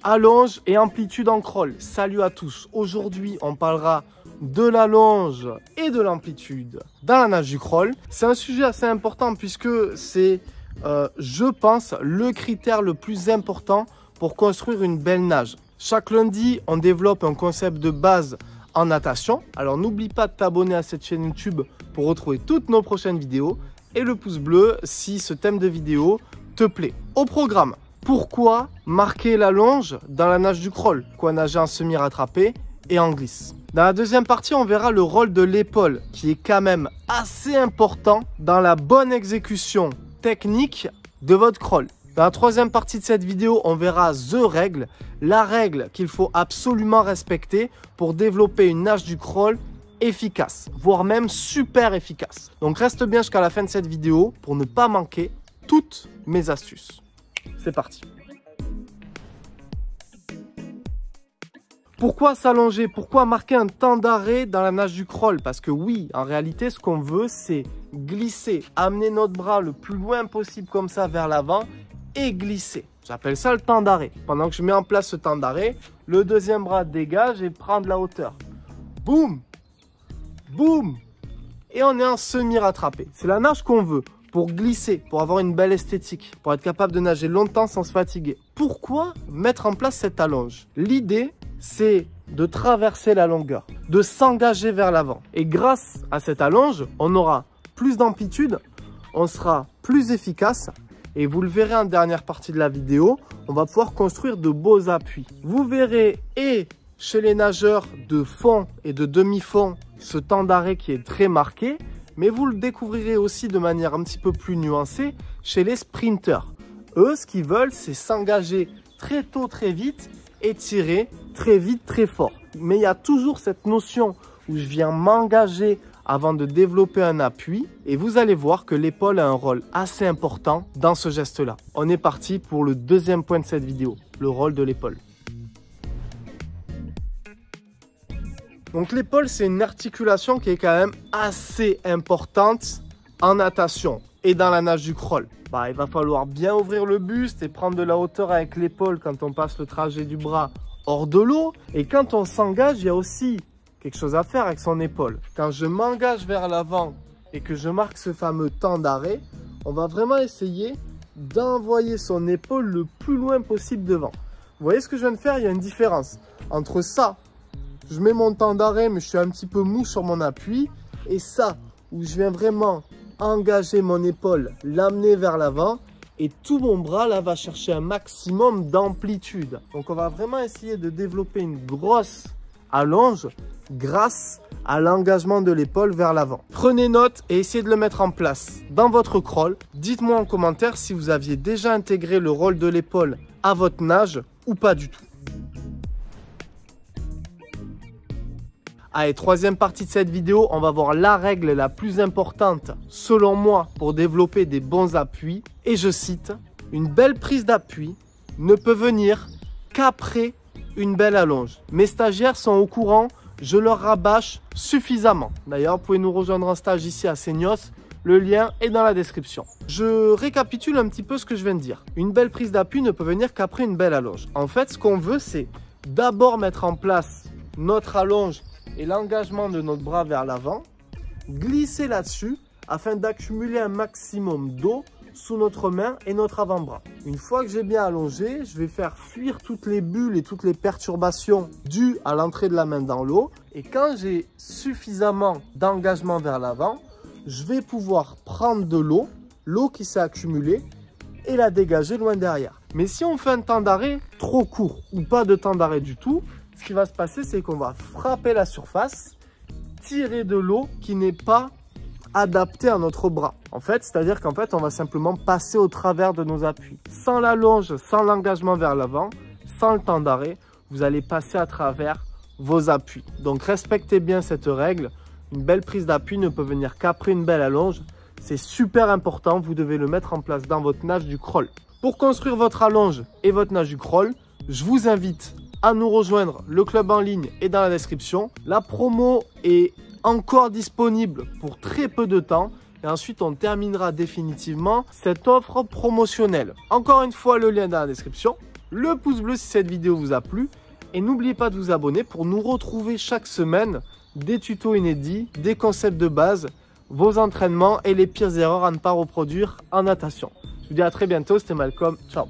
Allonge et amplitude en crawl. Salut à tous. Aujourd'hui, on parlera de l'allonge et de l'amplitude dans la nage du crawl. C'est un sujet assez important puisque c'est, je pense, le critère le plus important pour construire une belle nage. Chaque lundi, on développe un concept de base en natation. Alors n'oublie pas de t'abonner à cette chaîne YouTube pour retrouver toutes nos prochaines vidéos et le pouce bleu si ce thème de vidéo te plaît. Au programme, pourquoi marquer l'allonge dans la nage du crawl? Quoi nager en semi-rattrapé et en glisse. Dans la deuxième partie, on verra le rôle de l'épaule qui est quand même assez important dans la bonne exécution technique de votre crawl. Dans la troisième partie de cette vidéo, on verra règle, la règle qu'il faut absolument respecter pour développer une nage du crawl efficace, voire même super efficace. Donc reste bien jusqu'à la fin de cette vidéo pour ne pas manquer toutes mes astuces. C'est parti. Pourquoi s'allonger? Pourquoi marquer un temps d'arrêt dans la nage du crawl? Parce que oui, en réalité, ce qu'on veut, c'est glisser, amener notre bras le plus loin possible comme ça vers l'avant et glisser. J'appelle ça le temps d'arrêt. Pendant que je mets en place ce temps d'arrêt, le deuxième bras dégage et prend de la hauteur. Boum! Boum! Et on est en semi-rattrapé. C'est la nage qu'on veut pour glisser, pour avoir une belle esthétique, pour être capable de nager longtemps sans se fatiguer. Pourquoi mettre en place cette allonge? L'idée, c'est de traverser la longueur, de s'engager vers l'avant. Et grâce à cette allonge, on aura plus d'amplitude, on sera plus efficace. Et vous le verrez en dernière partie de la vidéo, on va pouvoir construire de beaux appuis. Vous verrez, et chez les nageurs de fond et de demi-fond, ce temps d'arrêt qui est très marqué, mais vous le découvrirez aussi de manière un petit peu plus nuancée chez les sprinteurs. Eux, ce qu'ils veulent, c'est s'engager très tôt, très vite et tirer très vite, très fort. Mais il y a toujours cette notion où je viens m'engager avant de développer un appui et vous allez voir que l'épaule a un rôle assez important dans ce geste-là. On est parti pour le deuxième point de cette vidéo, le rôle de l'épaule. Donc l'épaule, c'est une articulation qui est quand même assez importante en natation et dans la nage du crawl. Il va falloir bien ouvrir le buste et prendre de la hauteur avec l'épaule quand on passe le trajet du bras hors de l'eau. Et quand on s'engage, il y a aussi quelque chose à faire avec son épaule. Quand je m'engage vers l'avant et que je marque ce fameux temps d'arrêt, on va vraiment essayer d'envoyer son épaule le plus loin possible devant. Vous voyez ce que je viens de faire? Il y a une différence entre ça, je mets mon temps d'arrêt mais je suis un petit peu mou sur mon appui, et ça, où je viens vraiment engager mon épaule, l'amener vers l'avant, et tout mon bras là va chercher un maximum d'amplitude. Donc on va vraiment essayer de développer une grosse allonge grâce à l'engagement de l'épaule vers l'avant. Prenez note et essayez de le mettre en place dans votre crawl. Dites-moi en commentaire si vous aviez déjà intégré le rôle de l'épaule à votre nage ou pas du tout. Allez, troisième partie de cette vidéo, on va voir la règle la plus importante selon moi pour développer des bons appuis. Et je cite, une belle prise d'appui ne peut venir qu'après une belle allonge. Mes stagiaires sont au courant, je leur rabâche suffisamment. D'ailleurs, vous pouvez nous rejoindre en stage ici à Seignos, le lien est dans la description. Je récapitule un petit peu ce que je viens de dire. Une belle prise d'appui ne peut venir qu'après une belle allonge. En fait, ce qu'on veut, c'est d'abord mettre en place notre allonge et l'engagement de notre bras vers l'avant, glisser là-dessus afin d'accumuler un maximum d'eau sous notre main et notre avant-bras. Une fois que j'ai bien allongé, je vais faire fuir toutes les bulles et toutes les perturbations dues à l'entrée de la main dans l'eau. Et quand j'ai suffisamment d'engagement vers l'avant, je vais pouvoir prendre de l'eau qui s'est accumulée, et la dégager loin derrière. Mais si on fait un temps d'arrêt trop court ou pas de temps d'arrêt du tout, ce qui va se passer, c'est qu'on va frapper la surface, tirer de l'eau qui n'est pas adaptée à notre bras. En fait, c'est-à-dire qu'en fait, on va simplement passer au travers de nos appuis. Sans l'allonge, sans l'engagement vers l'avant, sans le temps d'arrêt, vous allez passer à travers vos appuis. Donc, respectez bien cette règle. Une belle prise d'appui ne peut venir qu'après une belle allonge. C'est super important, vous devez le mettre en place dans votre nage du crawl. Pour construire votre allonge et votre nage du crawl, je vous invite à nous rejoindre. Le club en ligne est dans la description. La promo est encore disponible pour très peu de temps. Et ensuite, on terminera définitivement cette offre promotionnelle. Encore une fois, le lien dans la description. le pouce bleu si cette vidéo vous a plu. Et n'oubliez pas de vous abonner pour nous retrouver chaque semaine des tutos inédits, des concepts de base, vos entraînements et les pires erreurs à ne pas reproduire en natation. Je vous dis à très bientôt, c'était Malcolm, ciao.